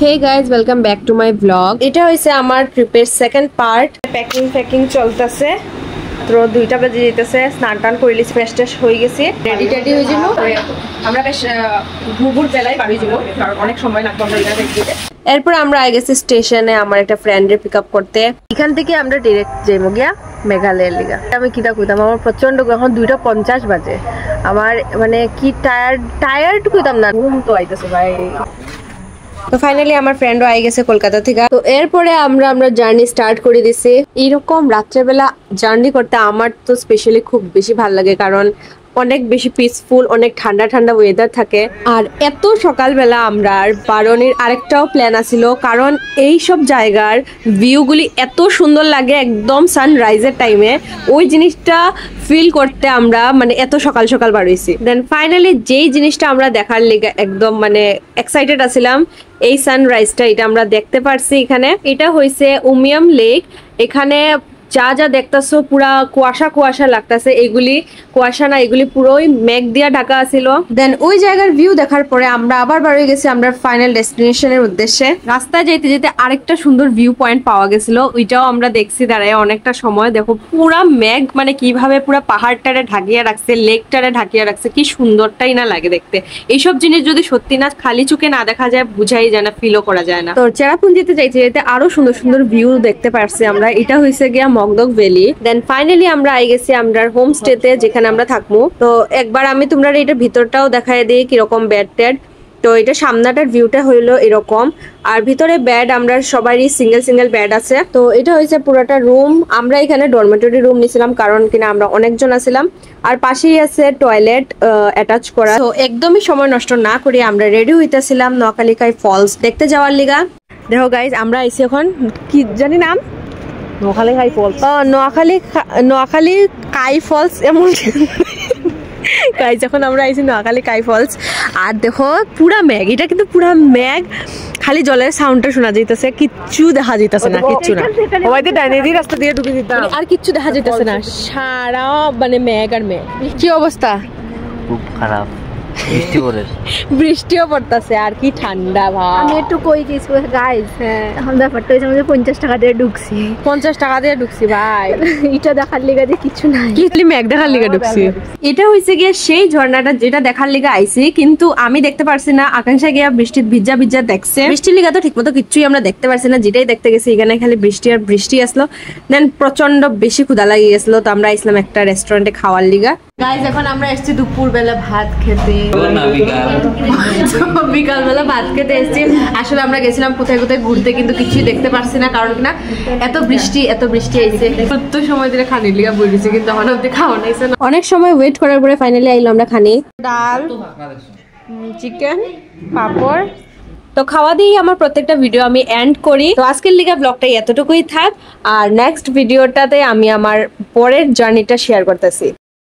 Hey guys, welcome back to my vlog. এটা হইছে আমার ট্রিপের সেকেন্ড পার্ট। প্যাকিং চলতেছে। তো 2টা বাজে যেতেছে, স্নান টান করিলি, ফ্রেশ ট্রেশ হয়ে গেছি, রেডি হয়ে যাব। আমরা বেশ ভোর বেলায় বাড়ি যাব, কারণ অনেক সময় লাগবে আমরা এটা দেখতে। এরপর আমরা আই গেছি স্টেশনে আমার একটা ফ্রেন্ডের পিক আপ করতে। এখান থেকে আমরা ডিরেক্ট যাইব গিয়া মেঘালয়ের লিগা। আমি কিটা কইতাম, আমার প্রচন্ড এখন 2:50 বাজে। আমার মানে কি টায়ার্ড কইতাম না, ঘুম তো আইতেছে ভাই। তো ফাইনালি আমার ফ্রেন্ডও আই গেছে কলকাতা থেকে। তো এরপরে আমরা জার্নি স্টার্ট করে দিছি। এরকম রাত্রেবেলা জার্নি করতে আমার তো স্পেশালি খুব বেশি ভালো লাগে, কারণ অনেক বেশি পিসফুল, অনেক ঠান্ডা ঠান্ডা ওয়েদার থাকে। আর এত সকালবেলা আমরা বারণের আরেকটাও প্ল্যান আছিল, কারণ এই সব জায়গার ভিউগুলি এত সুন্দর লাগে একদম সানরাইজের টাইমে। ওই জিনিসটা ফিল করতে আমরা মানে এত সকাল সকাল বার হইছি। দেন ফাইনালি যেই জিনিসটা আমরা দেখার লেগে একদম মানে এক্সাইটেড আছিলাম, এই সানরাইজটা, এটা আমরা দেখতে পারছি এখানে। এটা হইছে উমিয়াম লেক। এখানে যা যা দেখতেছো পুরা কুয়াশা লাগতেছে, এগুলি কুয়াশা না, এগুলি পুরোই মেঘ দিয়া ঢাকা ছিল। দেন ওই জায়গার ভিউ দেখার পরে আমরা আবার বেরিয়ে গেছি আমরা ফাইনাল ডেস্টিনেশনের উদ্দেশ্যে। রাস্তায় যেতে যেতে আরেকটা সুন্দর ভিউ পয়েন্ট পাওয়া গেছিল, ওইটাও আমরা দেখছি দাঁড়ায় অনেকটা সময়। দেখো পুরা মেঘ মানে কিভাবে পুরা পাহাড়টারে ঢাকিয়ে রাখছে, লেকটারে ঢাকিয়ে রাখছে, কি সুন্দরটাই না লাগে দেখতে। এইসব জিনিস যদি সত্যি না খালি চোখে না দেখা যায়, বুঝাই যায় না, ফিলও করা যায় না। তো চেরাপুঞ্জিতে যেতে আরো সুন্দর সুন্দর ভিউ দেখতে পারছি আমরা। এটা হয়েছে গিয়া মগদক ভ্যালি। দেন ফাইনালি আমরা আই গেছি আমরা হোমস্টেতে, যেখানে আমরা থাকবো। তো একবার আমি তোমরা এটার ভিতরটাও দেখাই দিই কিরকম বেড টেড। তো এটা সামনাটার ভিউটা হইলো এরকম, আর ভিতরে বেড আমরা সবারই সিঙ্গেল বেড আছে। তো এটা হয়েছে পুরোটা রুম। আমরা এখানে ডরমেটরি রুম নিছিলাম, কারণ কিনা আমরা অনেকজন আছিলাম। আর পাশেই আছে টয়লেট অ্যাটাচ করা। তো একদমই সময় নষ্ট না করে আমরা রেডি হইতেছিলাম নোয়াখালীকাই ফলস দেখতে যাওয়ার লিগা। দেখো গাইজ, আমরা আইছি এখন কি জানি নাম, নোয়াখালী কাই ফলস। নোয়াখালী কাই ফলস এমন গাইজ, যখন আমরা আইছি নোয়াখালী কাই ফলস। আর দেখো পুরা মেঘ, এটা কিন্তু পুরা মেঘ, খালি জলের সাউন্ডটা শোনা যাইতেছে, কিচ্ছু দেখা যাইতেছে না, কিচ্ছু না। সবাইতে ডাইনেদি রাস্তা দিয়ে ঢুকে দিতাম, আর কিচ্ছু দেখা যাইতেছে না, সারা মানে মেঘ আর মেঘ। কি অবস্থা? খুব খারাপ, বৃষ্টিও পড়তেছে, আর কি ঠান্ডা ভাই। আমি একটু কই গেছি গাইস, এখন ব্যাপারটা হচ্ছে আমাদের 50 টাকা দিয়ে ঢুকছি। 50 টাকা দিয়ে ঢুকছি ভাই। এটা দেখার লিগা যে কিছু নাই, কি মেঘ দেখার লিগা ঢুকছি। এটা হইছে গিয়ে সেই ঝর্ণাটা যেটা দেখার লিগা আইছি, কিন্তু আমি দেখতে পারছি না। আকাঙ্ক্ষা গিয়া বৃষ্টির ভিজা দেখছে, বৃষ্টির লিগা তো ঠিক মতো কিচ্ছুই আমরা দেখতে পারছি না। যেটাই দেখতে গেছি এখানে খালি বৃষ্টি আর বৃষ্টি আসলো। দেন প্রচন্ড বেশি ক্ষুধা লাগি গেছিল, তো আমরা আসলাম একটা রেস্টুরেন্টে খাওয়ার লিগা। গাইজ, এখন আমরা এসেছি দুপুর বেলা ভাত খেতে, বিকাল বেলা ভাত খেতে এসেছি। আসলে আমরা গেছিলাম কোথায় ঘুরতে, কিন্তু কিছুই দেখতে পারছি না, কারণ কিনা এত বৃষ্টি আইছে। কত সময় ধরে খানির লিগা বলেছি, কিন্তু এখন অব্দি খাওয়া নাইছে না। অনেক সময় ওয়েট করার পরে ফাইনালি আইলো আমরা খানি। ডাল, চিকেন, পাপড়। তো খাওয়া দিয়েই আমার প্রত্যেকটা ভিডিও আমি এন্ড করি। তো আজকের লিগা ব্লগটা এতটুকুই থাক, আর নেক্সট ভিডিওটাতে আমি আমার পরের জার্নিটা শেয়ার করতেছি।